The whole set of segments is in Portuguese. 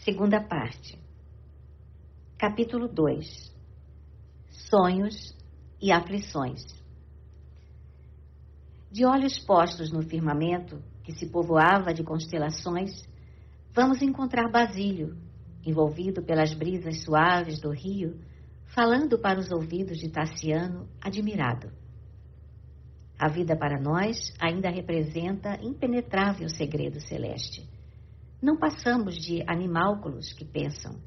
Segunda parte. Capítulo 2. Sonhos e aflições. De olhos postos no firmamento, que se povoava de constelações, vamos encontrar Basílio, envolvido pelas brisas suaves do rio, falando para os ouvidos de Tassiano, admirado. A vida para nós ainda representa impenetrável segredo celeste. Não passamos de animálculos que pensam.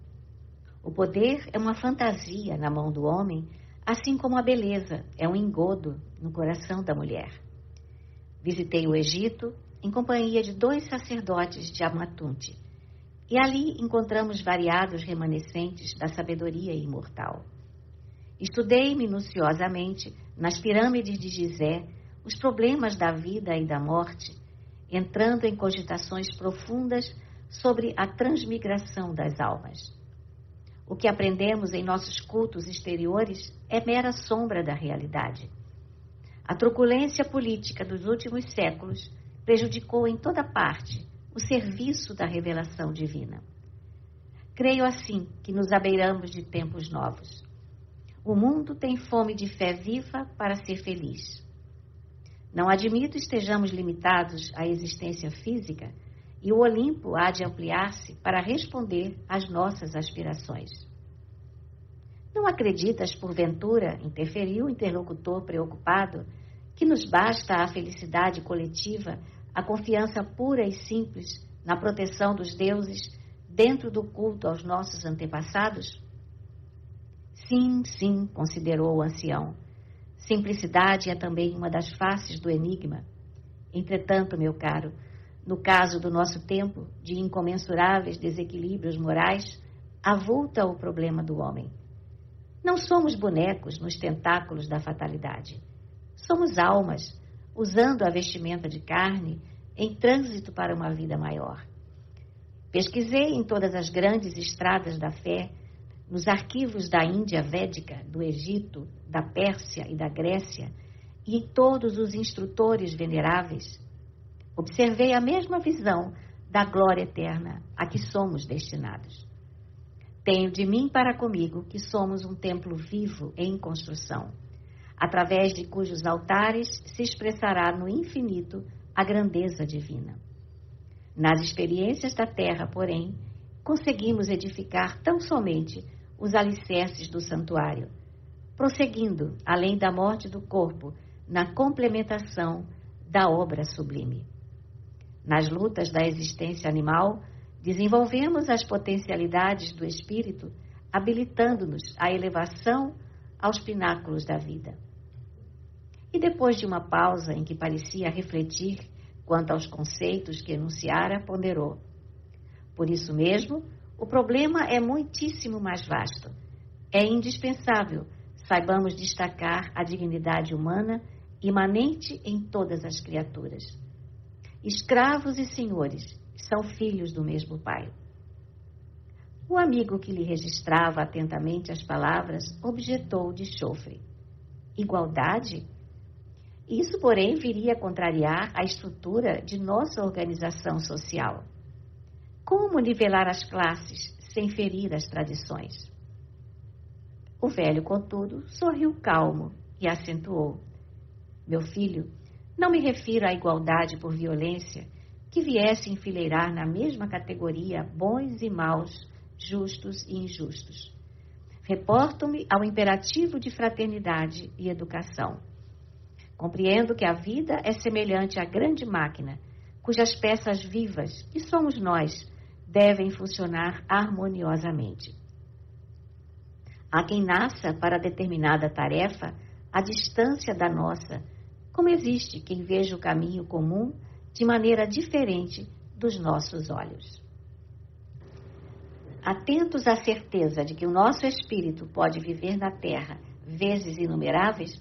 O poder é uma fantasia na mão do homem, assim como a beleza é um engodo no coração da mulher. Visitei o Egito em companhia de 2 sacerdotes de Amatunte, e ali encontramos variados remanescentes da sabedoria imortal. Estudei minuciosamente, nas pirâmides de Gizé, os problemas da vida e da morte, entrando em cogitações profundas sobre a transmigração das almas. O que aprendemos em nossos cultos exteriores é mera sombra da realidade. A truculência política dos últimos séculos prejudicou em toda parte o serviço da revelação divina. Creio assim que nos abeiramos de tempos novos. O mundo tem fome de fé viva para ser feliz. Não admito estejamos limitados à existência física e o Olimpo há de ampliar-se para responder às nossas aspirações. Não acreditas, porventura, interferiu o interlocutor preocupado, que nos basta a felicidade coletiva, a confiança pura e simples na proteção dos deuses dentro do culto aos nossos antepassados? Sim, sim, considerou o ancião. Simplicidade é também uma das faces do enigma. Entretanto, meu caro, no caso do nosso tempo, de incomensuráveis desequilíbrios morais, avulta o problema do homem. Não somos bonecos nos tentáculos da fatalidade. Somos almas, usando a vestimenta de carne, em trânsito para uma vida maior. Pesquisei em todas as grandes estradas da fé, nos arquivos da Índia Védica, do Egito, da Pérsia e da Grécia, e em todos os instrutores veneráveis. Observei a mesma visão da glória eterna a que somos destinados. Tenho de mim para comigo que somos um templo vivo em construção, através de cujos altares se expressará no infinito a grandeza divina. Nas experiências da terra, porém, conseguimos edificar tão somente os alicerces do santuário, prosseguindo, além da morte do corpo, na complementação da obra sublime. Nas lutas da existência animal, desenvolvemos as potencialidades do espírito, habilitando-nos à elevação aos pináculos da vida. E depois de uma pausa em que parecia refletir quanto aos conceitos que enunciara, ponderou: por isso mesmo, o problema é muitíssimo mais vasto. É indispensável saibamos destacar a dignidade humana imanente em todas as criaturas. Escravos e senhores são filhos do mesmo Pai. O amigo que lhe registrava atentamente as palavras objetou de chofre: igualdade? Isso, porém, viria a contrariar a estrutura de nossa organização social. Como nivelar as classes sem ferir as tradições? O velho, contudo, sorriu calmo e acentuou: meu filho, não me refiro à igualdade por violência que viesse enfileirar na mesma categoria bons e maus, justos e injustos. Reporto-me ao imperativo de fraternidade e educação. Compreendo que a vida é semelhante à grande máquina, cujas peças vivas, que somos nós, devem funcionar harmoniosamente. Há quem nasça para determinada tarefa à distância da nossa, como existe quem veja o caminho comum de maneira diferente dos nossos olhos. Atentos à certeza de que o nosso espírito pode viver na Terra vezes inumeráveis,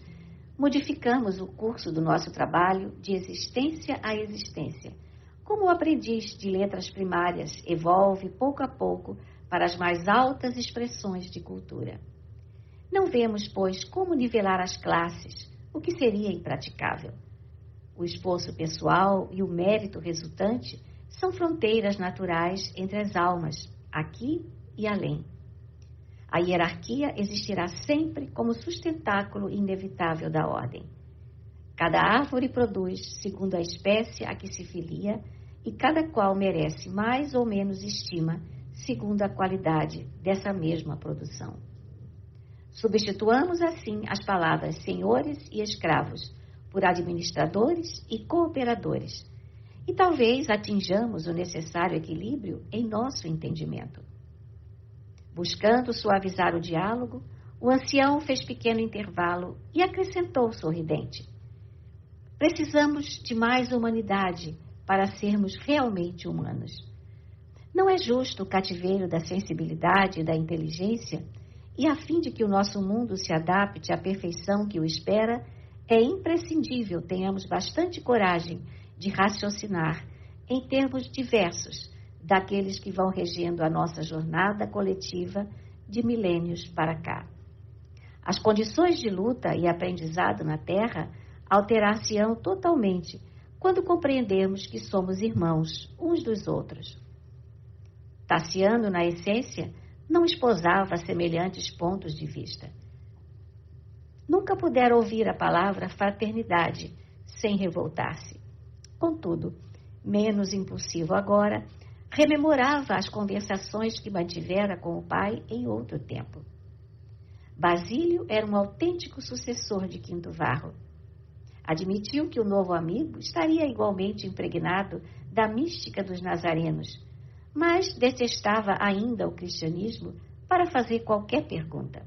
modificamos o curso do nosso trabalho de existência a existência, como o aprendiz de letras primárias evolve pouco a pouco para as mais altas expressões de cultura. Não vemos, pois, como nivelar as classes, o que seria impraticável. O esforço pessoal e o mérito resultante são fronteiras naturais entre as almas aqui e além. A hierarquia existirá sempre como sustentáculo inevitável da ordem. Cada árvore produz segundo a espécie a que se filia e cada qual merece mais ou menos estima segundo a qualidade dessa mesma produção. Substituamos assim as palavras senhores e escravos por administradores e cooperadores e talvez atinjamos o necessário equilíbrio em nosso entendimento. Buscando suavizar o diálogo, o ancião fez pequeno intervalo e acrescentou sorridente: precisamos de mais humanidade para sermos realmente humanos. Não é justo o cativeiro da sensibilidade e da inteligência, e a fim de que o nosso mundo se adapte à perfeição que o espera, é imprescindível tenhamos bastante coragem de raciocinar em termos diversos daqueles que vão regendo a nossa jornada coletiva de milênios para cá. As condições de luta e aprendizado na Terra alterar-se-ão totalmente quando compreendermos que somos irmãos uns dos outros. Taciano, na essência, não esposava semelhantes pontos de vista. Nunca pudera ouvir a palavra fraternidade sem revoltar-se. Contudo, menos impulsivo agora, rememorava as conversações que mantivera com o pai em outro tempo. Basílio era um autêntico sucessor de Quinto Varro. Admitiu que o novo amigo estaria igualmente impregnado da mística dos nazarenos, mas detestava ainda o cristianismo para fazer qualquer pergunta.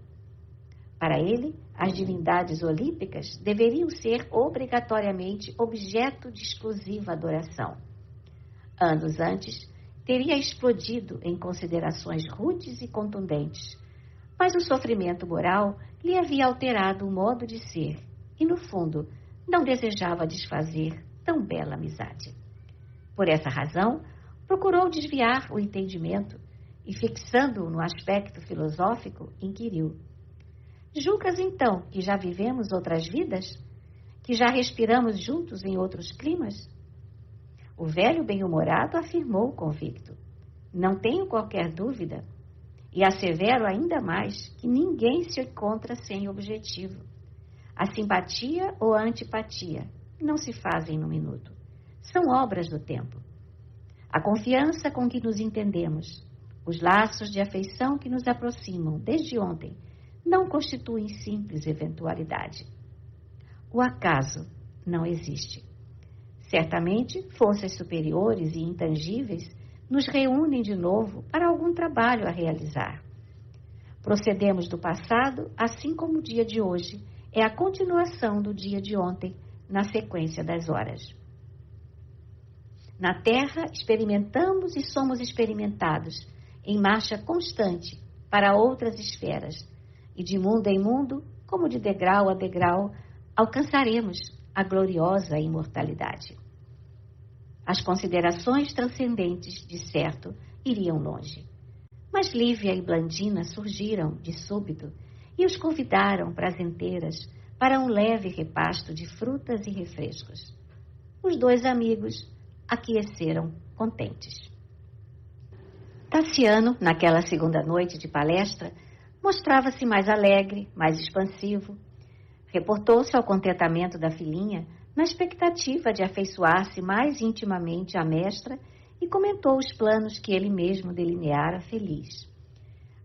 Para ele, as divindades olímpicas deveriam ser obrigatoriamente objeto de exclusiva adoração. Anos antes, teria explodido em considerações rudes e contundentes, mas o sofrimento moral lhe havia alterado o modo de ser e, no fundo, não desejava desfazer tão bela amizade. Por essa razão, procurou desviar o entendimento e, fixando-o no aspecto filosófico, inquiriu: julgas então que já vivemos outras vidas? Que já respiramos juntos em outros climas? O velho bem-humorado afirmou convicto: não tenho qualquer dúvida, e assevero ainda mais que ninguém se encontra sem objetivo. A simpatia ou a antipatia não se fazem num minuto. São obras do tempo. A confiança com que nos entendemos, os laços de afeição que nos aproximam desde ontem, não constituem simples eventualidade. O acaso não existe. Certamente, forças superiores e intangíveis nos reúnem de novo para algum trabalho a realizar. Procedemos do passado, assim como o dia de hoje é a continuação do dia de ontem, na sequência das horas. Na Terra, experimentamos e somos experimentados, em marcha constante para outras esferas, e de mundo em mundo, como de degrau a degrau, alcançaremos a gloriosa imortalidade. As considerações transcendentes, de certo, iriam longe. Mas Lívia e Blandina surgiram, de súbito, e os convidaram prazenteiras para um leve repasto de frutas e refrescos. Os dois amigos aqueceram contentes. Taciano, naquela segunda noite de palestra, mostrava-se mais alegre, mais expansivo. Reportou-se ao contentamento da filhinha na expectativa de afeiçoar-se mais intimamente à mestra e comentou os planos que ele mesmo delineara feliz.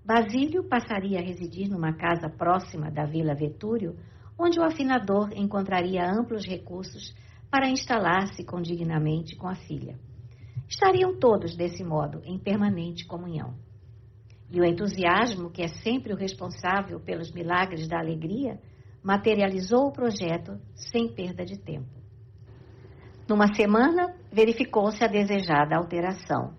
Basílio passaria a residir numa casa próxima da Vila Vetúrio, onde o afinador encontraria amplos recursos para instalar-se condignamente com a filha. Estariam todos, desse modo, em permanente comunhão. E o entusiasmo, que é sempre o responsável pelos milagres da alegria, materializou o projeto sem perda de tempo. Numa semana, verificou-se a desejada alteração.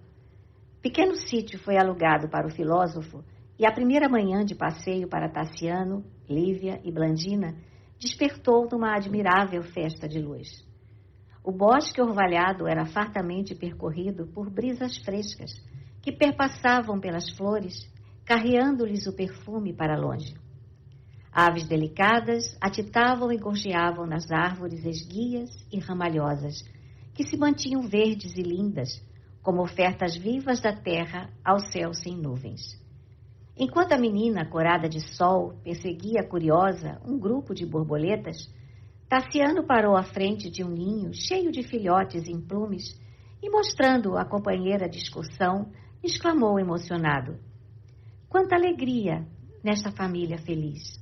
Pequeno sítio foi alugado para o filósofo e a primeira manhã de passeio para Taciano, Lívia e Blandina despertou numa admirável festa de luz. O bosque orvalhado era fartamente percorrido por brisas frescas que perpassavam pelas flores, carreando-lhes o perfume para longe. Aves delicadas atitavam e gorjeavam nas árvores esguias e ramalhosas, que se mantinham verdes e lindas, como ofertas vivas da terra ao céu sem nuvens. Enquanto a menina, corada de sol, perseguia curiosa um grupo de borboletas, Tassiano parou à frente de um ninho cheio de filhotes em plumes e, mostrando a companheira de excursão, exclamou emocionado: "Quanta alegria nesta família feliz!"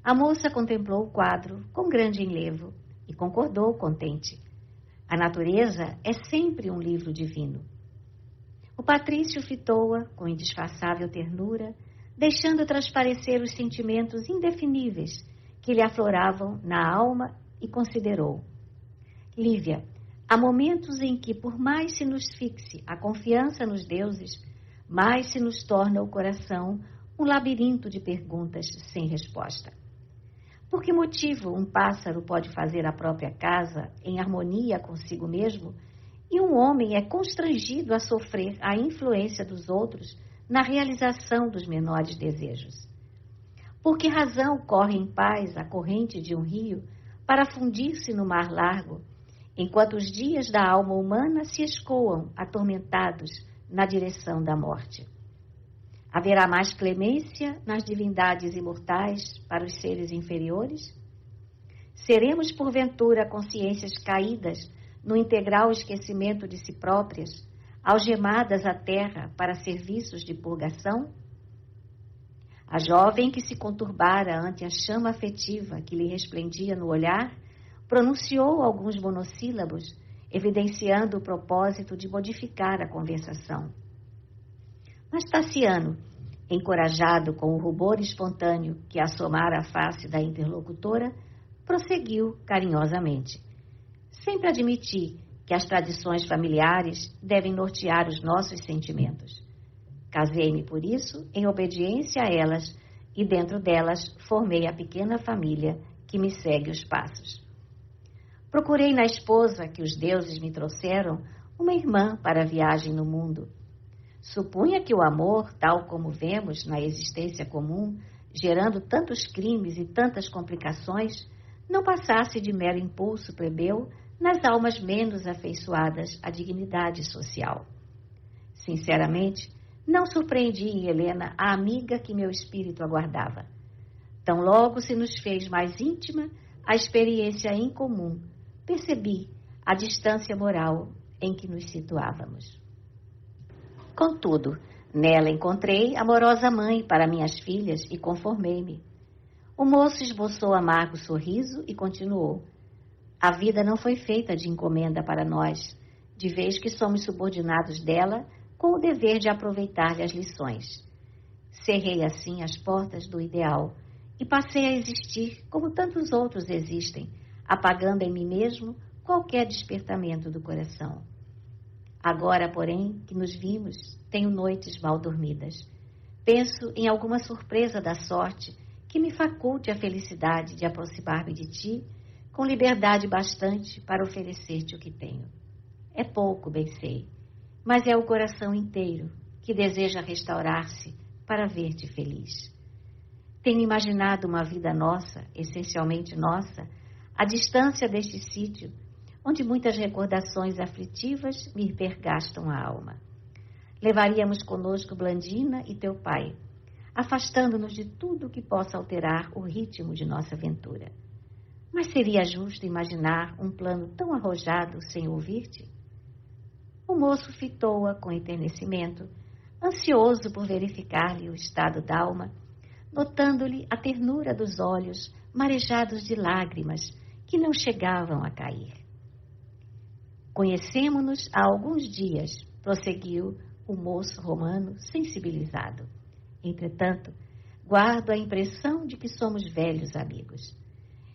A moça contemplou o quadro com grande enlevo e concordou contente. A natureza é sempre um livro divino. O patrício fitou-a com indisfarçável ternura, deixando transparecer os sentimentos indefiníveis que lhe afloravam na alma, e considerou: Lívia, há momentos em que, por mais se nos fixe a confiança nos deuses, mais se nos torna o coração um labirinto de perguntas sem resposta. Por que motivo um pássaro pode fazer a própria casa em harmonia consigo mesmo e um homem é constrangido a sofrer a influência dos outros na realização dos menores desejos? Por que razão corre em paz a corrente de um rio para fundir-se no mar largo, enquanto os dias da alma humana se escoam atormentados na direção da morte? Haverá mais clemência nas divindades imortais para os seres inferiores? Seremos, porventura, consciências caídas no integral esquecimento de si próprias, algemadas à terra para serviços de purgação? A jovem que se conturbara ante a chama afetiva que lhe resplendia no olhar, pronunciou alguns monossílabos, evidenciando o propósito de modificar a conversação. Mas Tassiano, encorajado com o rubor espontâneo que assomara a face da interlocutora, prosseguiu carinhosamente. Sempre admiti que as tradições familiares devem nortear os nossos sentimentos. Casei-me, por isso, em obediência a elas, e dentro delas formei a pequena família que me segue os passos. Procurei na esposa que os deuses me trouxeram uma irmã para a viagem no mundo. Supunha que o amor, tal como vemos na existência comum, gerando tantos crimes e tantas complicações, não passasse de mero impulso plebeu nas almas menos afeiçoadas à dignidade social. Sinceramente, não surpreendi em Helena a amiga que meu espírito aguardava. Tão logo se nos fez mais íntima a experiência em comum, percebi a distância moral em que nos situávamos. Contudo, nela encontrei amorosa mãe para minhas filhas e conformei-me. O moço esboçou amargo sorriso e continuou: a vida não foi feita de encomenda para nós, de vez que somos subordinados dela com o dever de aproveitar-lhe as lições. Cerrei assim as portas do ideal e passei a existir como tantos outros existem, apagando em mim mesmo qualquer despertamento do coração. Agora, porém, que nos vimos, tenho noites mal dormidas. Penso em alguma surpresa da sorte que me faculte a felicidade de aproximar-me de ti com liberdade bastante para oferecer-te o que tenho. É pouco, bem sei, mas é o coração inteiro que deseja restaurar-se para ver-te feliz. Tenho imaginado uma vida nossa, essencialmente nossa, à distância deste sítio, onde muitas recordações aflitivas me pergastam a alma. Levaríamos conosco Blandina e teu pai, afastando-nos de tudo que possa alterar o ritmo de nossa aventura. Mas seria justo imaginar um plano tão arrojado sem ouvir-te? O moço fitou-a com enternecimento, ansioso por verificar-lhe o estado d'alma, notando-lhe a ternura dos olhos marejados de lágrimas que não chegavam a cair. Conhecemo-nos há alguns dias, prosseguiu o moço romano sensibilizado. Entretanto, guardo a impressão de que somos velhos amigos.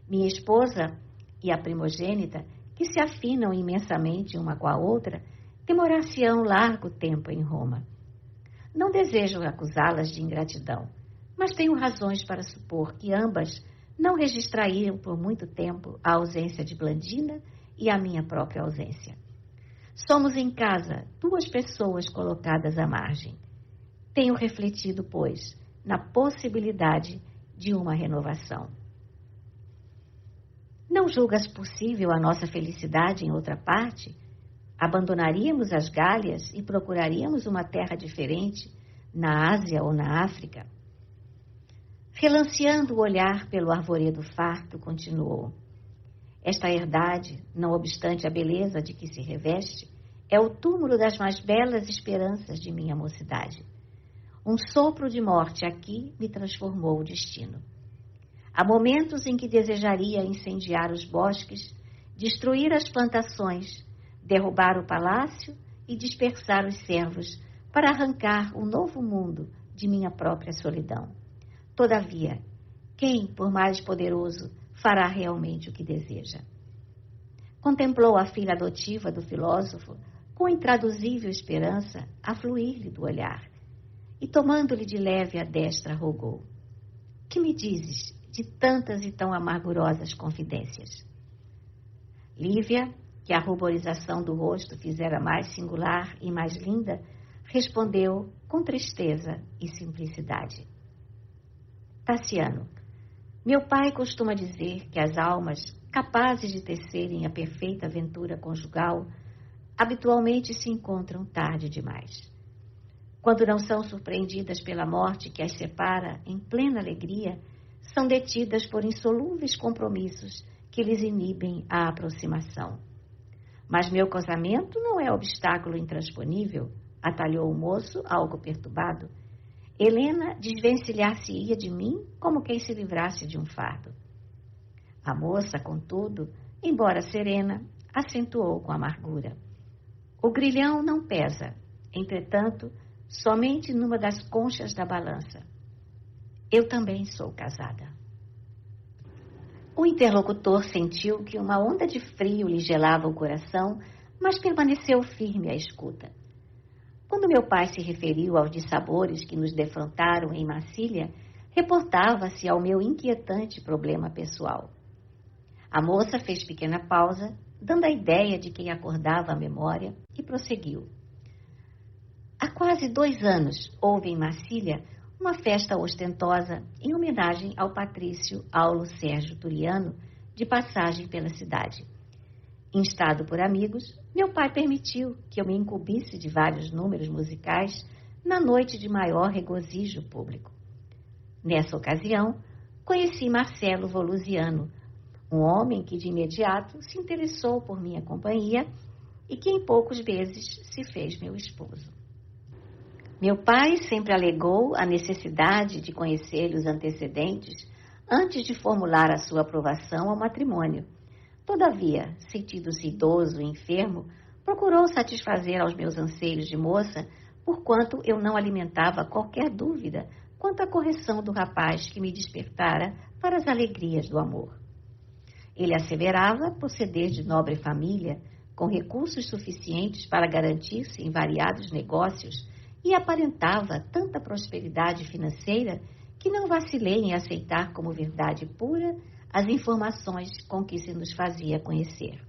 Minha esposa e a primogênita, que se afinam imensamente uma com a outra, demorar-se-ão largo tempo em Roma. Não desejo acusá-las de ingratidão, mas tenho razões para supor que ambas não registrariam por muito tempo a ausência de Blandina e a minha própria ausência. Somos em casa 2 pessoas colocadas à margem. Tenho refletido, pois, na possibilidade de uma renovação. Não julgas possível a nossa felicidade em outra parte? Abandonaríamos as Gálias e procuraríamos uma terra diferente, na Ásia ou na África? Relanceando o olhar pelo arvoredo farto, continuou: esta herdade, não obstante a beleza de que se reveste, é o túmulo das mais belas esperanças de minha mocidade. Um sopro de morte aqui me transformou o destino. Há momentos em que desejaria incendiar os bosques, destruir as plantações, derrubar o palácio e dispersar os servos para arrancar um novo mundo de minha própria solidão. Todavia, quem, por mais poderoso, fará realmente o que deseja? Contemplou a filha adotiva do filósofo com intraduzível esperança a fluir-lhe do olhar e, tomando-lhe de leve a destra, rogou: que me dizes de tantas e tão amargurosas confidências? Lívia, que a ruborização do rosto fizera mais singular e mais linda, respondeu com tristeza e simplicidade: Tassiano, meu pai costuma dizer que as almas capazes de tecerem a perfeita aventura conjugal habitualmente se encontram tarde demais. Quando não são surpreendidas pela morte que as separa em plena alegria, são detidas por insolúveis compromissos que lhes inibem a aproximação. Mas meu casamento não é obstáculo intransponível, atalhou o moço, algo perturbado. Helena desvencilhar-se-ia de mim como quem se livrasse de um fardo. A moça, contudo, embora serena, acentuou com amargura: o grilhão não pesa, entretanto, somente numa das conchas da balança. Eu também sou casada. O interlocutor sentiu que uma onda de frio lhe gelava o coração, mas permaneceu firme à escuta. Quando meu pai se referiu aos dissabores que nos defrontaram em Massília, reportava-se ao meu inquietante problema pessoal. A moça fez pequena pausa, dando a ideia de quem acordava a memória, e prosseguiu. Há quase 2 anos houve em Massília uma festa ostentosa em homenagem ao patrício Aulo Sérgio Tuliano, de passagem pela cidade. Instado por amigos, meu pai permitiu que eu me incumbisse de vários números musicais na noite de maior regozijo público. Nessa ocasião, conheci Marcelo Volusiano, um homem que de imediato se interessou por minha companhia e que em poucos meses se fez meu esposo. Meu pai sempre alegou a necessidade de conhecer os antecedentes antes de formular a sua aprovação ao matrimônio. Todavia, sentindo-se idoso e enfermo, procurou satisfazer aos meus anseios de moça, porquanto eu não alimentava qualquer dúvida quanto à correção do rapaz que me despertara para as alegrias do amor. Ele asseverava proceder de nobre família, com recursos suficientes para garantir-se em variados negócios, e aparentava tanta prosperidade financeira que não vacilei em aceitar como verdade pura as informações com que se nos fazia conhecer.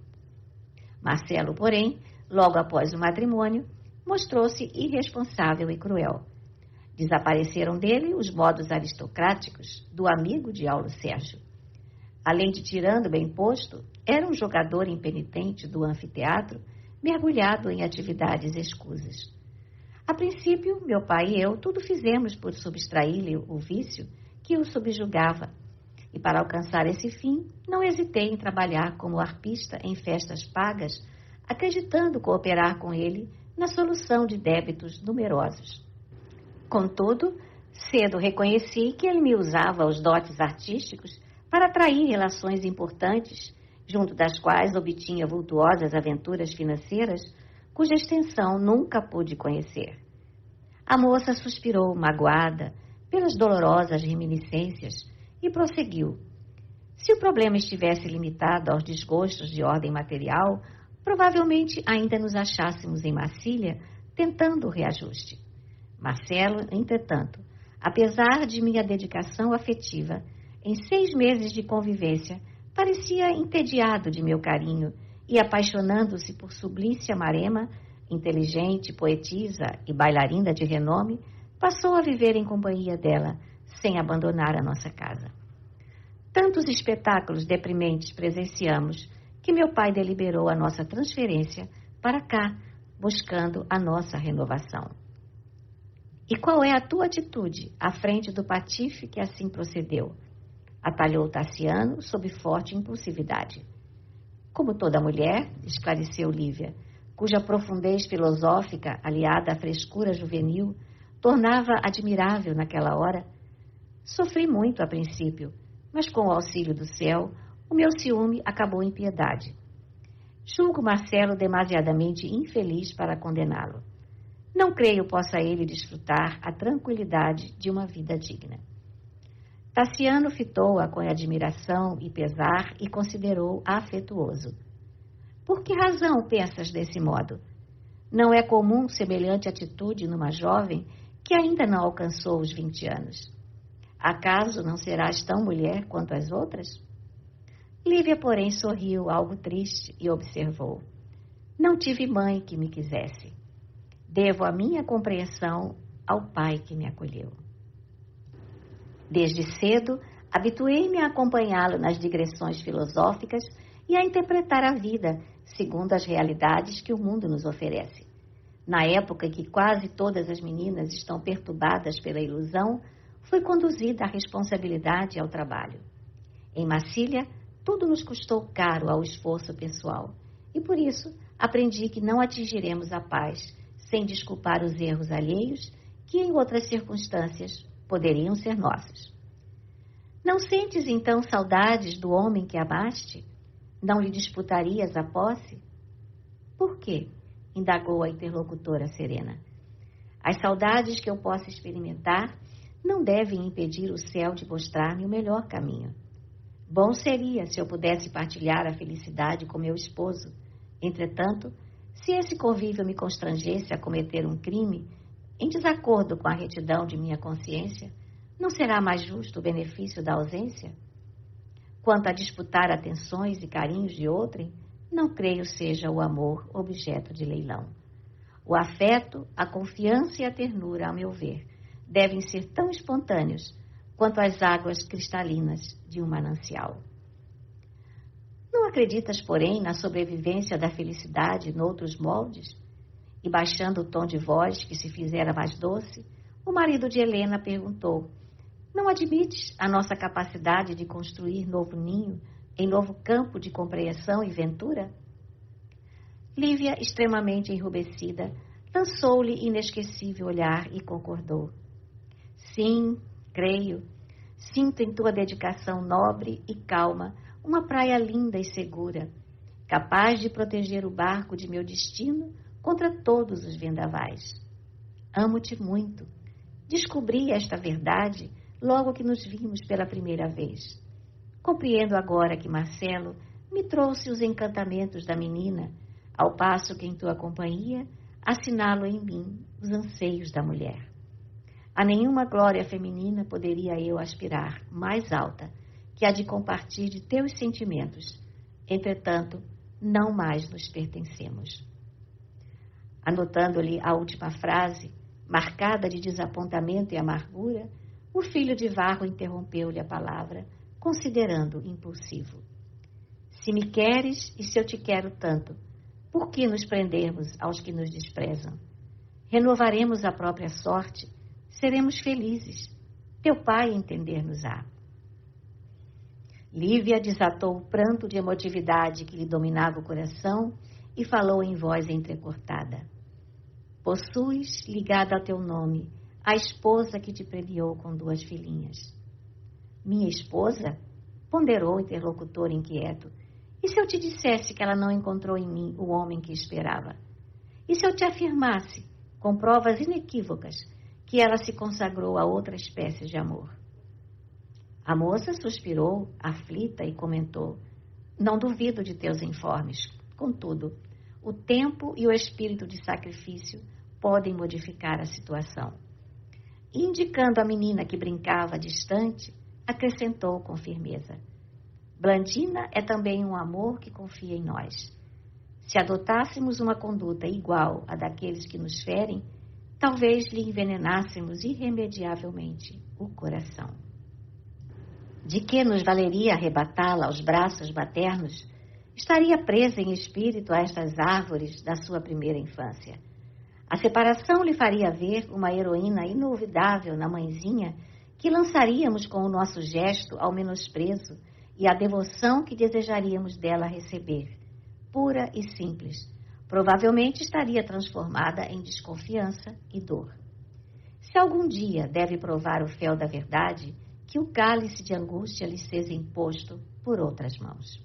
Marcelo, porém, logo após o matrimônio, mostrou-se irresponsável e cruel. Desapareceram dele os modos aristocráticos do amigo de Aulo Sérgio. Além de tirano bem posto, era um jogador impenitente do anfiteatro, mergulhado em atividades escusas. A princípio, meu pai e eu tudo fizemos por subtrair-lhe o vício que o subjugava, e para alcançar esse fim, não hesitei em trabalhar como arpista em festas pagas, acreditando cooperar com ele na solução de débitos numerosos. Contudo, cedo reconheci que ele me usava os dotes artísticos para atrair relações importantes, junto das quais obtinha vultuosas aventuras financeiras, cuja extensão nunca pude conhecer. A moça suspirou, magoada, pelas dolorosas reminiscências, e prosseguiu. Se o problema estivesse limitado aos desgostos de ordem material, provavelmente ainda nos achássemos em Massília, tentando o reajuste. Marcelo, entretanto, apesar de minha dedicação afetiva, em 6 meses de convivência, parecia entediado de meu carinho e, apaixonando-se por Sublícia Marema, inteligente, poetisa e bailarina de renome, passou a viver em companhia dela, sem abandonar a nossa casa. Tantos espetáculos deprimentes presenciamos que meu pai deliberou a nossa transferência para cá, buscando a nossa renovação. E qual é a tua atitude à frente do patife que assim procedeu? Atalhou Tassiano sob forte impulsividade. Como toda mulher, esclareceu Lívia, cuja profundez filosófica, aliada à frescura juvenil, tornava admirável naquela hora. Sofri muito a princípio, mas com o auxílio do céu, o meu ciúme acabou em piedade. Julgo Marcelo demasiadamente infeliz para condená-lo. Não creio possa ele desfrutar a tranquilidade de uma vida digna. Tassiano fitou-a com admiração e pesar e considerou afetuoso. Por que razão pensas desse modo? Não é comum semelhante atitude numa jovem que ainda não alcançou os 20 anos. Acaso não serás tão mulher quanto as outras? Lívia, porém, sorriu algo triste e observou. Não tive mãe que me quisesse. Devo a minha compreensão ao pai que me acolheu. Desde cedo, habituei-me a acompanhá-lo nas digressões filosóficas e a interpretar a vida segundo as realidades que o mundo nos oferece. Na época em que quase todas as meninas estão perturbadas pela ilusão, fui conduzida à responsabilidade e ao trabalho. Em Massília, tudo nos custou caro ao esforço pessoal, e por isso aprendi que não atingiremos a paz sem desculpar os erros alheios que em outras circunstâncias poderiam ser nossos. Não sentes então saudades do homem que amaste? Não lhe disputarias a posse? Por quê? Indagou a interlocutora serena. As saudades que eu possa experimentar não devem impedir o céu de mostrar-me o melhor caminho. Bom seria se eu pudesse partilhar a felicidade com meu esposo. Entretanto, se esse convívio me constrangesse a cometer um crime, em desacordo com a retidão de minha consciência, não será mais justo o benefício da ausência? Quanto a disputar atenções e carinhos de outrem, não creio seja o amor objeto de leilão. O afeto, a confiança e a ternura, a meu ver, devem ser tão espontâneos quanto as águas cristalinas de um manancial. Não acreditas, porém, na sobrevivência da felicidade noutros moldes? E baixando o tom de voz, que se fizera mais doce, o marido de Helena perguntou: não admites a nossa capacidade de construir novo ninho em novo campo de compreensão e ventura? Lívia, extremamente enrubescida, lançou-lhe inesquecível olhar e concordou. Sim, creio. Sinto em tua dedicação nobre e calma uma praia linda e segura, capaz de proteger o barco de meu destino contra todos os vendavais. Amo-te muito. Descobri esta verdade logo que nos vimos pela primeira vez. Compreendo agora que Marcelo me trouxe os encantamentos da menina, ao passo que em tua companhia assinalo em mim os anseios da mulher. A nenhuma glória feminina poderia eu aspirar mais alta que a de compartilhar teus sentimentos. Entretanto, não mais nos pertencemos. Anotando-lhe a última frase, marcada de desapontamento e amargura, o filho de Varro interrompeu-lhe a palavra, considerando impulsivo. Se me queres e se eu te quero tanto, por que nos prendermos aos que nos desprezam? Renovaremos a própria sorte, seremos felizes. Teu pai entender-nos-á. Lívia desatou o pranto de emotividade que lhe dominava o coração e falou em voz entrecortada. Possuis, ligada ao teu nome, a esposa que te premiou com 2 filhinhas. Minha esposa? Ponderou o interlocutor inquieto. E se eu te dissesse que ela não encontrou em mim o homem que esperava? E se eu te afirmasse, com provas inequívocas, que ela se consagrou a outra espécie de amor? A moça suspirou, aflita, e comentou: não duvido de teus informes. Contudo, o tempo e o espírito de sacrifício podem modificar a situação. E, indicando a menina que brincava distante, acrescentou com firmeza: Blandina é também um amor que confia em nós. Se adotássemos uma conduta igual à daqueles que nos ferem, talvez lhe envenenássemos irremediavelmente o coração. De que nos valeria arrebatá-la aos braços maternos? estaria presa em espírito a estas árvores da sua primeira infância. A separação lhe faria ver uma heroína inolvidável na mãezinha que lançaríamos com o nosso gesto ao menosprezo e a devoção que desejaríamos dela receber, pura e simples. Provavelmente estaria transformada em desconfiança e dor. Se algum dia deve provar o fel da verdade, que o cálice de angústia lhe seja imposto por outras mãos.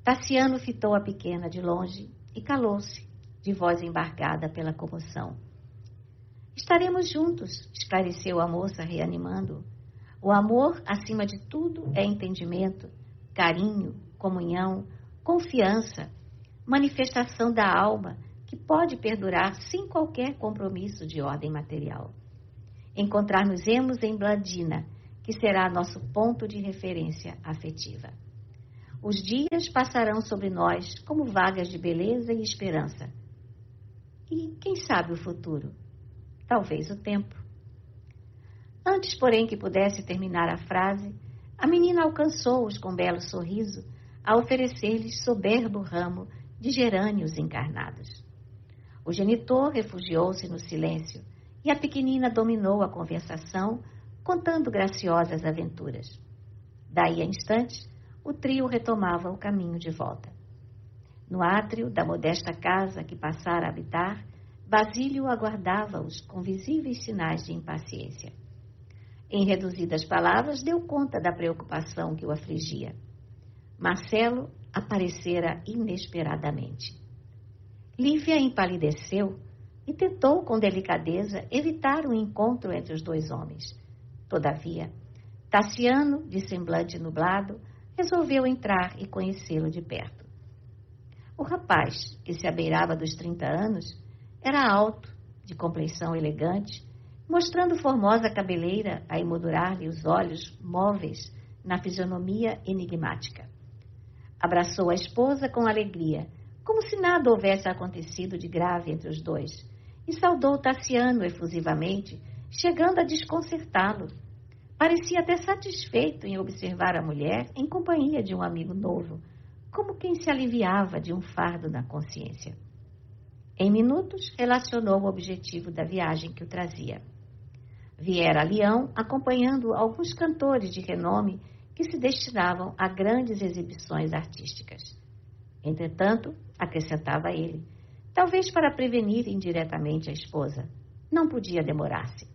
Tassiano fitou a pequena de longe e calou-se, de voz embargada pela comoção. Estaremos juntos, esclareceu a moça, reanimando-o. O amor, acima de tudo, é entendimento, carinho, comunhão, confiança, manifestação da alma que pode perdurar sem qualquer compromisso de ordem material. Encontrar-nos-emos em Blandina, que será nosso ponto de referência afetiva. Os dias passarão sobre nós como vagas de beleza e esperança. E quem sabe o futuro? Talvez o tempo. Antes, porém, que pudesse terminar a frase, a menina alcançou-os com belo sorriso a oferecer-lhes soberbo ramo de gerânios encarnados. O genitor refugiou-se no silêncio e a pequenina dominou a conversação, contando graciosas aventuras. Daí a instantes, o trio retomava o caminho de volta. No átrio da modesta casa que passara a habitar, Basílio aguardava-os com visíveis sinais de impaciência. Em reduzidas palavras, deu conta da preocupação que o afligia. Marcelo aparecera inesperadamente. Lívia empalideceu e tentou com delicadeza evitar um encontro entre os dois homens. Todavia, Tassiano, de semblante nublado, resolveu entrar e conhecê-lo de perto. O rapaz, que se abeirava dos 30 anos, era alto, de compleição elegante, mostrando formosa cabeleira a emoldurar-lhe os olhos móveis na fisionomia enigmática. Abraçou a esposa com alegria, como se nada houvesse acontecido de grave entre os dois, e saudou Tassiano efusivamente, chegando a desconcertá-lo. Parecia até satisfeito em observar a mulher em companhia de um amigo novo, como quem se aliviava de um fardo na consciência. Em minutos, relacionou o objetivo da viagem que o trazia. Viera a Leão acompanhando alguns cantores de renome que se destinavam a grandes exibições artísticas. Entretanto, acrescentava ele, talvez para prevenir indiretamente a esposa, não podia demorar-se.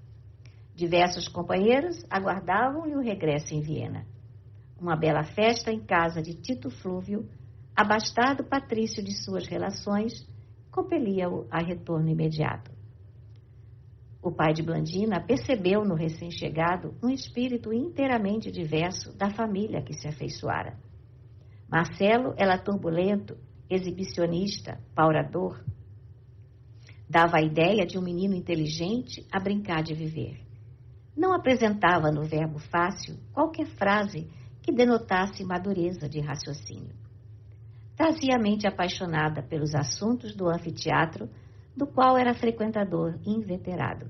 Diversos companheiros aguardavam-lhe o regresso em Viena. Uma bela festa em casa de Tito Flúvio, abastado patrício de suas relações, compelia-o a retorno imediato. O pai de Blandina percebeu no recém-chegado um espírito inteiramente diverso da família que se afeiçoara. Marcelo era turbulento, exibicionista, paurador. Dava a ideia de um menino inteligente a brincar de viver. Não apresentava no verbo fácil qualquer frase que denotasse madureza de raciocínio. Trazia a mente apaixonada pelos assuntos do anfiteatro, do qual era frequentador inveterado.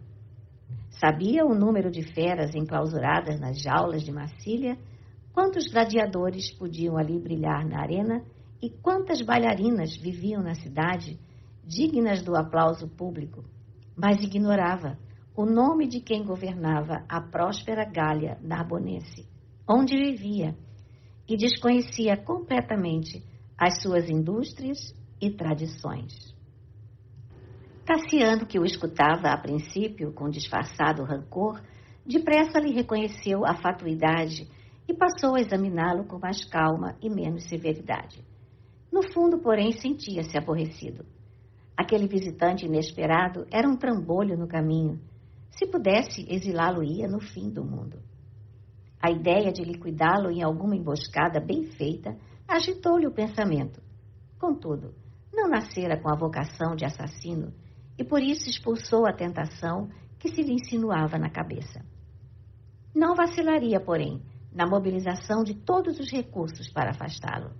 Sabia o número de feras enclausuradas nas jaulas de Massília, quantos gladiadores podiam ali brilhar na arena e quantas bailarinas viviam na cidade, dignas do aplauso público, mas ignorava o nome de quem governava a próspera Gália Narbonense, onde vivia, e desconhecia completamente as suas indústrias e tradições. Tassiano, que o escutava a princípio com disfarçado rancor, depressa lhe reconheceu a fatuidade e passou a examiná-lo com mais calma e menos severidade. No fundo, porém, sentia-se aborrecido. Aquele visitante inesperado era um trambolho no caminho. Se pudesse, exilá-lo-ia no fim do mundo. A ideia de liquidá-lo em alguma emboscada bem feita agitou-lhe o pensamento. Contudo, não nascera com a vocação de assassino e por isso expulsou a tentação que se lhe insinuava na cabeça. Não vacilaria, porém, na mobilização de todos os recursos para afastá-lo.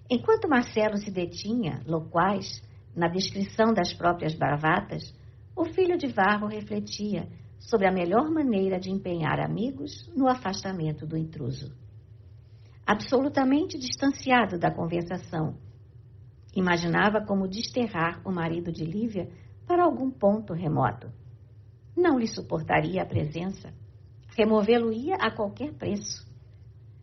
Enquanto Marcelo se detinha, loquaz, na descrição das próprias bravatas, o filho de Varro refletia sobre a melhor maneira de empenhar amigos no afastamento do intruso. absolutamente distanciado da conversação. Imaginava como desterrar o marido de Lívia para algum ponto remoto. Não lhe suportaria a presença. Removê-lo-ia a qualquer preço.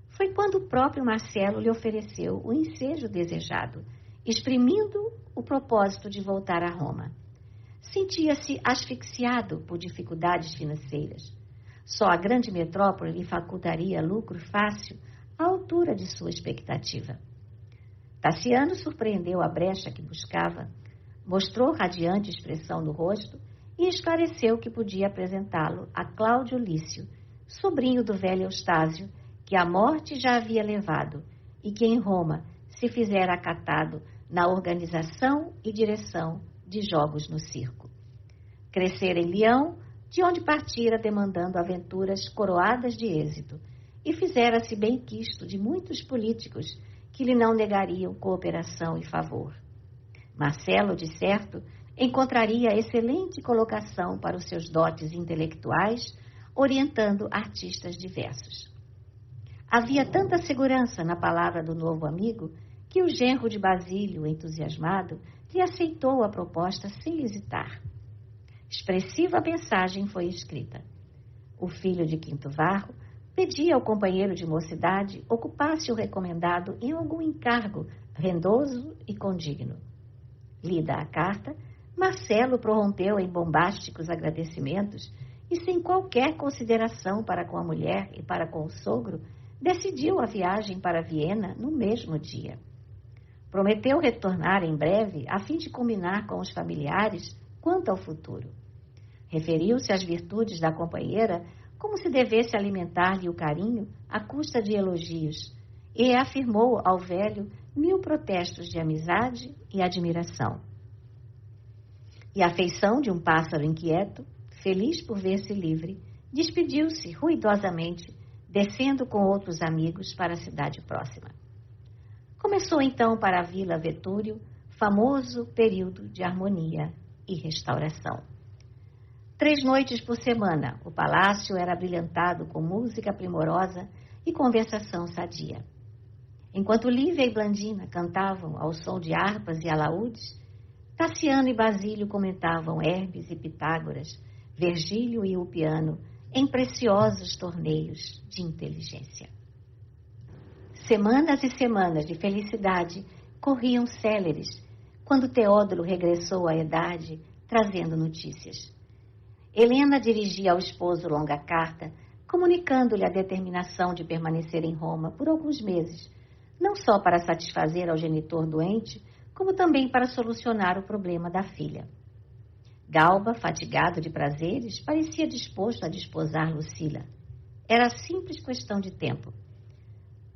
Foi quando o próprio Marcelo lhe ofereceu o ensejo desejado, exprimindo o propósito de voltar a Roma. Sentia-se asfixiado por dificuldades financeiras. Só a grande metrópole lhe facultaria lucro fácil à altura de sua expectativa. Tassiano surpreendeu a brecha que buscava, mostrou radiante expressão no rosto e esclareceu que podia apresentá-lo a Cláudio Lício, sobrinho do velho Eustáquio, que a morte já havia levado e que em Roma se fizera acatado na organização e direção de jogos no circo. Crescera em Leão, de onde partira demandando aventuras coroadas de êxito, e fizera-se bem quisto de muitos políticos que lhe não negariam cooperação e favor. Marcelo, de certo, encontraria excelente colocação para os seus dotes intelectuais, orientando artistas diversos. Havia tanta segurança na palavra do novo amigo que o genro de Basílio, entusiasmado, lhe aceitou a proposta sem hesitar. Expressiva mensagem foi escrita. O filho de Quinto Varro pedia ao companheiro de mocidade ocupasse o recomendado em algum encargo rendoso e condigno. Lida a carta, Marcelo prorrompeu em bombásticos agradecimentos e, sem qualquer consideração para com a mulher e para com o sogro, decidiu a viagem para Viena no mesmo dia. Prometeu retornar em breve a fim de combinar com os familiares quanto ao futuro. Referiu-se às virtudes da companheira como se devesse alimentar-lhe o carinho à custa de elogios, e afirmou ao velho 1000 protestos de amizade e admiração. E a afeição de um pássaro inquieto, feliz por ver-se livre, despediu-se ruidosamente, descendo com outros amigos para a cidade próxima. Começou então para a Vila Vetúrio, famoso período de harmonia e restauração. 3 noites por semana, o palácio era brilhantado com música primorosa e conversação sadia. Enquanto Lívia e Blandina cantavam ao som de harpas e alaúdes, Tassiano e Basílio comentavam Hermes e Pitágoras, Virgílio e Ulpiano, em preciosos torneios de inteligência. Semanas e semanas de felicidade corriam céleres quando Teódulo regressou à idade, trazendo notícias. Helena dirigia ao esposo longa carta, comunicando-lhe a determinação de permanecer em Roma por alguns meses, não só para satisfazer ao genitor doente, como também para solucionar o problema da filha. Galba, fatigado de prazeres, parecia disposto a desposar Lucila. Era simples questão de tempo.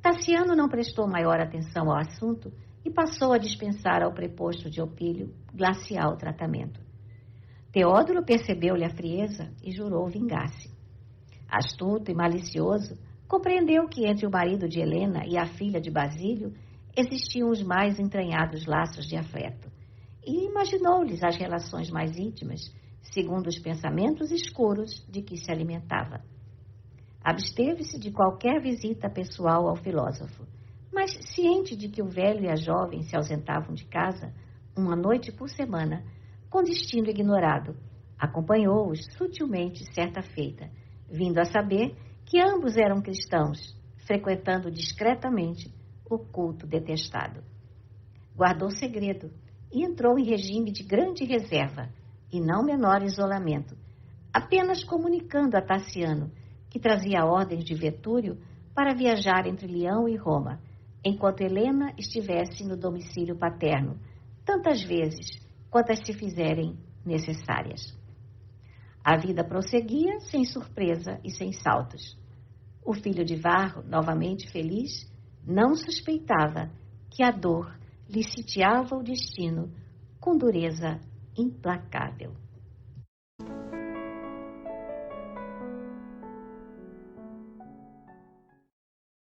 Tassiano não prestou maior atenção ao assunto e passou a dispensar ao preposto de Opílio glacial tratamento. Teódulo percebeu-lhe a frieza e jurou vingar-se. Astuto e malicioso, compreendeu que entre o marido de Helena e a filha de Basílio existiam os mais entranhados laços de afeto, e imaginou-lhes as relações mais íntimas, segundo os pensamentos escuros de que se alimentava. Absteve-se de qualquer visita pessoal ao filósofo, mas ciente de que o velho e a jovem se ausentavam de casa 1 noite por semana, com destino ignorado, acompanhou-os sutilmente certa feita, vindo a saber que ambos eram cristãos, frequentando discretamente o culto detestado. Guardou segredo e entrou em regime de grande reserva e não menor isolamento, apenas comunicando a Tassiano que trazia ordens de Vetúrio para viajar entre Leão e Roma, enquanto Helena estivesse no domicílio paterno, tantas vezes quantas se fizerem necessárias. A vida prosseguia sem surpresa e sem saltos. O filho de Varro, novamente feliz, não suspeitava que a dor lhe sitiava o destino com dureza implacável.